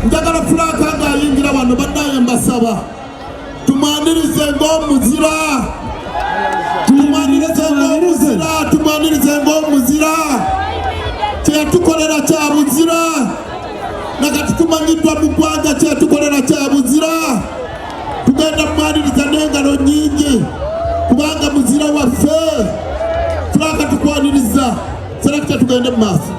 njagala Frank ng'ayingira wano bannaye mbasaba tumwanirize ng'omuzira tumwanirize ng'omuzira kyeyatukolera kya buzira nakati tumanyiddwa mu ggwanga kyeyatukolera kya buzira tugenda mwaniriza n'engalo nnyingi kubanga muzira waffe Frank tukwaniriza selekita tugende mu maaso.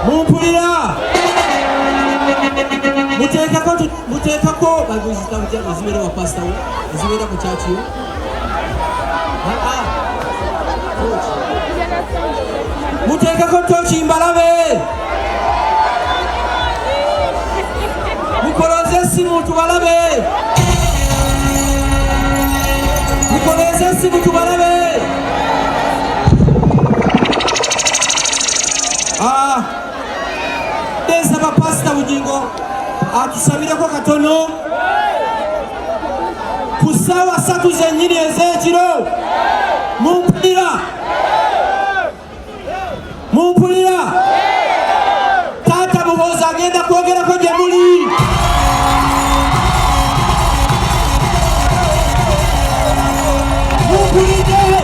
Mumpulira mutekako ezimere wa pastor ezimere ku church yo mutekako tochi mbalabe mukoloze simu tubalabe mukoloze simu tubalabe Desaba pastor Bugingo atusabireko katono kusawa satu zenyini ezekiro mumpulira tata Muhoozi agenda kwogerako gye muli mumpulire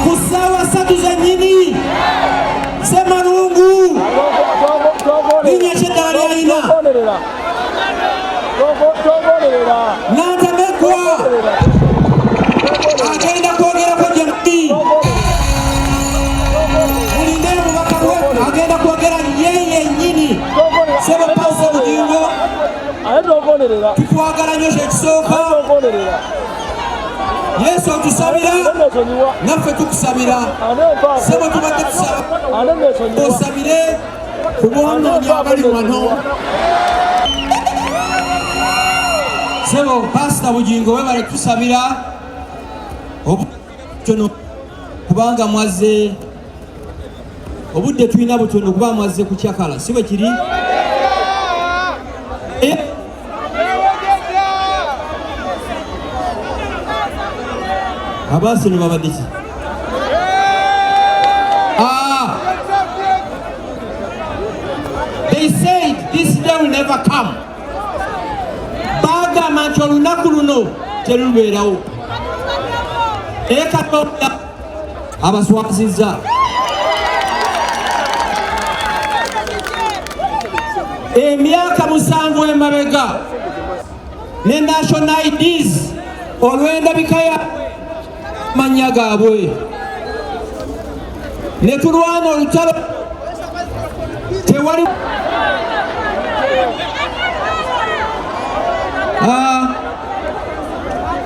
kusawa satu zenyini Semarungu Ninyeshe dali aina Natamekwa Agenda kuogera kwa jamii Ulindemu wakawe Agenda kuogera yeye nyini Seba pasa Bugingo Kikuagara nyoshe kisoka Yesu atusabira naffe tukusabira sebo tubadde tusaba osabire kubonoonya abali wano sebo pastor Bugingo webale tusabira obutono kubanga mwaze obudde tulina butono kuba mwaze kukyakala sibe kiri Abasi nubabadiki They said this day will never come Baga mancho lunaku luno teruberawo Katonda abaswazizza emyaka 7 emabega ne national IDs olwenda bikaya manya gaabwe ne tulwana olutalo tewali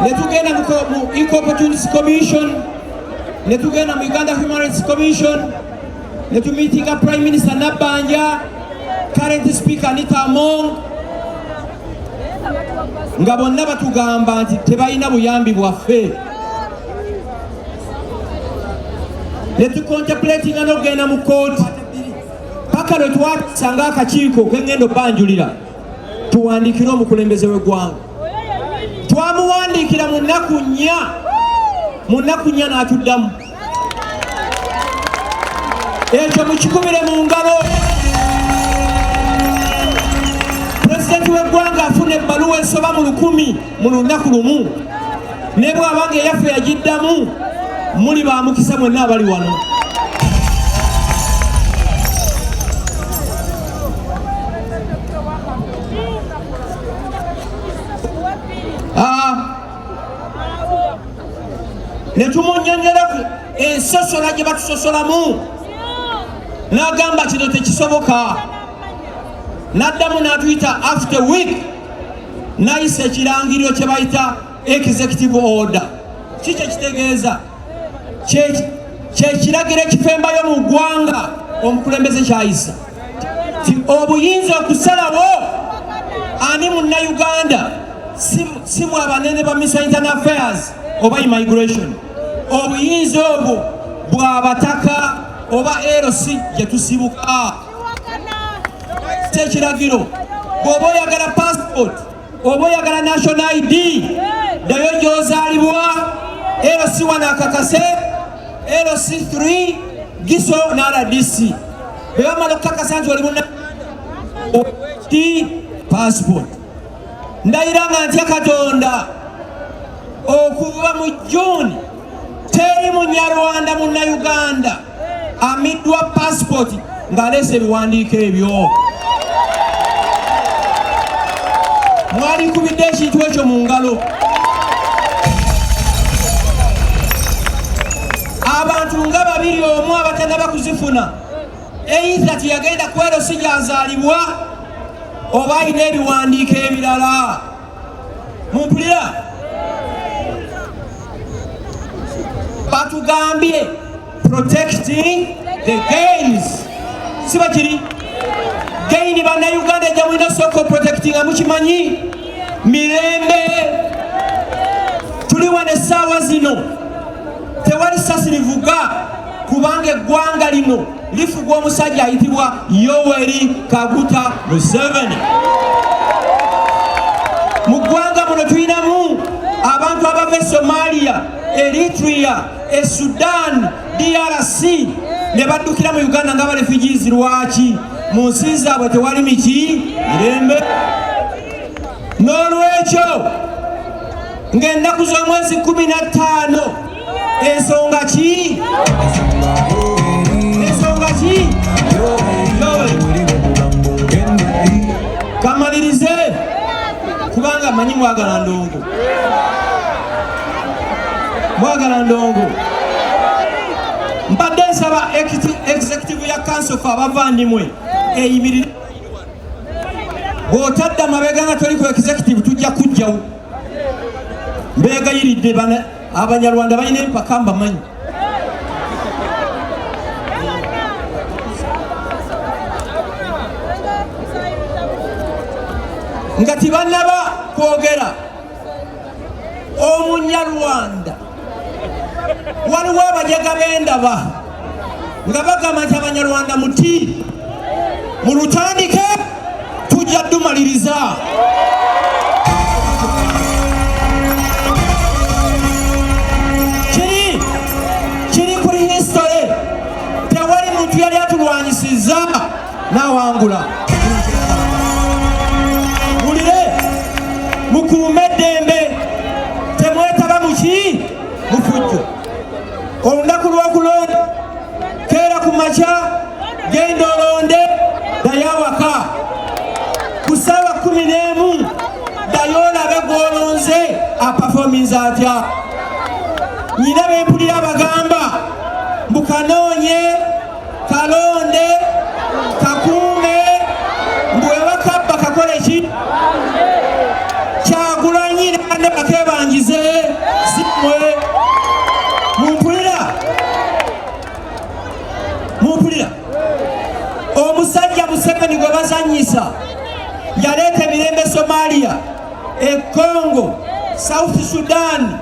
ne tugenda mu Equal Opportunities Commission, ne tugenda mu Uganda Human Rights Commission, ne tumitinga Prime Minister Nabbanja, current Speaker Anita Among, nga bonna batugamba nti tebalina buyambi bwaffe. Ne tucontemplatinga n'okugenda mu kooti paka lwe twasanga akakiiko kengendo banjulira tuwandiikire omukulembeze w'eggwanga. Twamuwandiikira mu nnaku nnya n'atuddamu. Ekyo mukikubire mu ngalo. Pulezidenti w'eggwanga afuna ebbaluwa esoba mu 1000 mu lunaku lumu, ne bw'abanga eyaffe yagiddamu muli bamukisa mwenna abali wano. Ne tumunnyonnyola ensosola gye batusosolamu n'agamba kino tekisoboka. N'addamu n'atuyita after week n'ayisa ekirangiriro kye bayita executive order. Kiki ekitegeeza? Kyekiragiro ekifembayo mu ggwanga omukulembeze kyayisa ti obuyinza okusalawo ani munnayuganda si mwe abanene ba Minister Internal Affairs oba immigration. Obuyinza obwo bw'abataka oba LC gye tusibuka. Ekiragiro bw'oba oyagala passport oba oyagala national ID dayo gy'ozaalibwa LC wano akakase LC3 giso na RDC bwe bamala okukakasa nti oli munna passport. Ndayiranga ntya Katonda okuva mu June teri munyarwanda munnayuganda amiddwa passport ng'aleese ebiwandiiko ebyo. Mwali kubidde ekintu ekyo mu ngalo. Abantu nga babiri omu abatannaba kuzifuna either tiyagenda kwero si gyazaalibwa oba ayina ebiwandiiko ebirala. Mumpulira? Batugambye protecting the gains. Siba kiri? Gaini bannayuganda ejja mulina soko protecting amukimanyi mirembe. Tuli wano essaawa zino tewali ssasi livuga kubanga eggwanga lino lifugwa omusajja ayitibwa Yoweri Kaguta Museveni. Mu ggwanga muno tulinamu abantu abava e Somalia, Eritrea, e Sudan, DRC ne baddukira mu Uganda nga refugees. Lwaki? Mu nsi zaabwe tewali miki mirembe. N'olwekyo ng'ennaku z'omwezi 15 ensonga ki? Ensonga ki? Kamalirize kubanga manyi mwagala ndongo. Mwagala ndongo. Mbadde nsaba executive ya council fa abavandimwe eyimirire. Bw'otadde amabega nga toli ku executive tujja kujjawo. Mbegayiridde abanyarwanda balina empaka mbamanyi. Nga tibannaba kwogera omunyarwanda waliwo abajega b'endaba nga bagamba nti abanyarwanda muti mulutandike tujja dumaliriza. Kiri kuri history tewali muntu yali atulwanyisiza n'awangula. Mukuume eddembe temwetaba muki mufujjo. Olunaku lw'okulonda keera ku makya genda olonde ddayo awaka. Ku ssaawa 11 ddayo olabe gw'olonze apafominza atya. nyina bempulira bagamba mbukanoonye kalonde kakuume mbwebakabba kakole ki Kyagulanyi ne bakebangize zimwe mumpulira omusajja Museveni gwe bazanyisa yaleeta emirembe Somalia, Congo, South Sudan,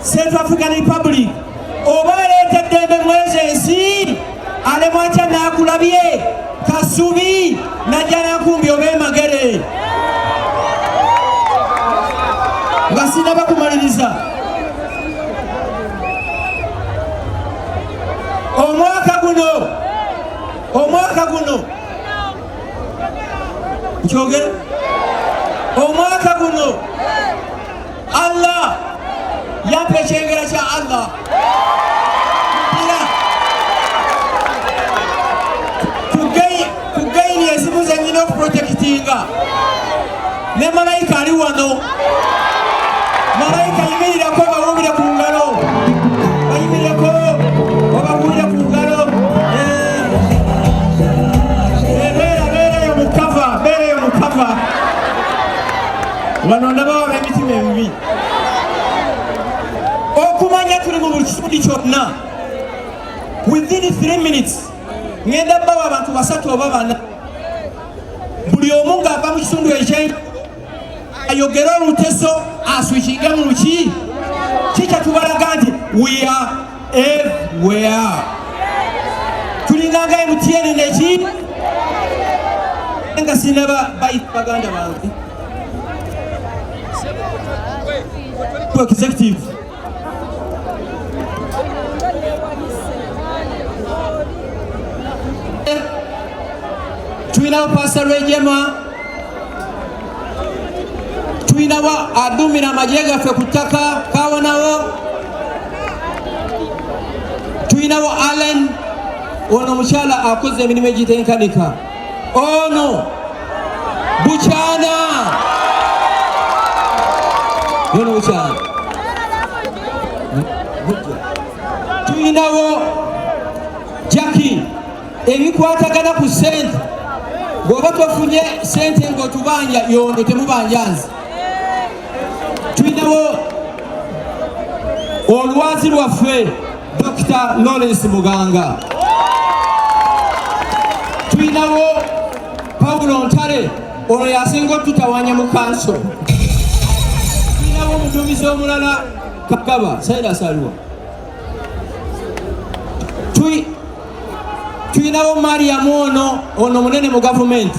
Central African Republic. Oba aleeta eddembe mwezi ensi alemu atya n'akulabye Kasubi najja n'akumbi oba Emagere nga sinaba kumaliriza. Omwaka guno nkyogera omwaka guno Allah yampa ekyengera kya Allah kugaini ezimu zenyina okuprotectinga ne malayika ali wano. Malayika yimirirako bawubire ku ngalo, bayimirireko obawubire ku ngalo. Beereyo mukava wano ndabawa b'emitima emibi okumanya tuli mu buli kifundi kyonna. Within 3 minutes ngenda bawa abantu 3 oba 4 buli omu ng'ava mu kitundu ekye ayogera oluteso aswikinge mu luki kikyatubalaga nti we are everywhere. Tulinganga MTN neki nga sinaba bayita baganda bange executive tulinawo Pastor Rwejema, tulinawo adumira amagye gaffe ku ttaka kawonawo, tulinawo Allen ono omukyala akoze emirimu egitenkanika, ono Buchana yono Buchana, tulinawo Jackie ebikwatagana ku sente. Bw'oba tofunye sente ng'otubanja yono temubanja nze. Tulinawo olwazi lwaffe Dr. Lawrence Muganga, tulinawo Paulo Ntale ono yasinga otutawanya mu kanso, tulinawo omuduumizi omulala Kagaba Saida Salwa, tulinawo Mariam ono munene mu gavumenti,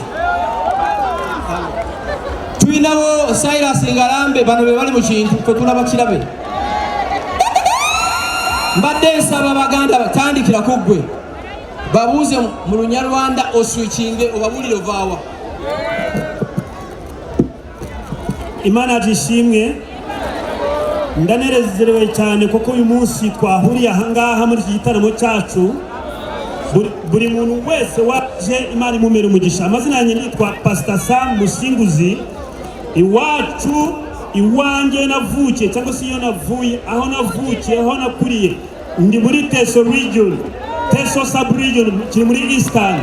tulinawo Cyrus Ngalambe. Bano be bali mu kintu fe tulaba kirabe. Mbadde nsaba baganda batandikira ku ggwe babuuze mu Lunyarwanda oswikinge obabulire ovaawa. Imana atishimwe, ndanezerewe cyane kuko uyu munsi twahuriye ahangaha muri iki gitaramo cyacu. Buri muntu wese waje Imana imumere umugisha. Amazina yanjye nitwa Pastor Sam Musinguzi. Iwacu iwanjye navukiye cyangwa se iyo navuye aho navukiye aho nakuriye ndi muri Teso region, Teso sub region kiri muri Eastern.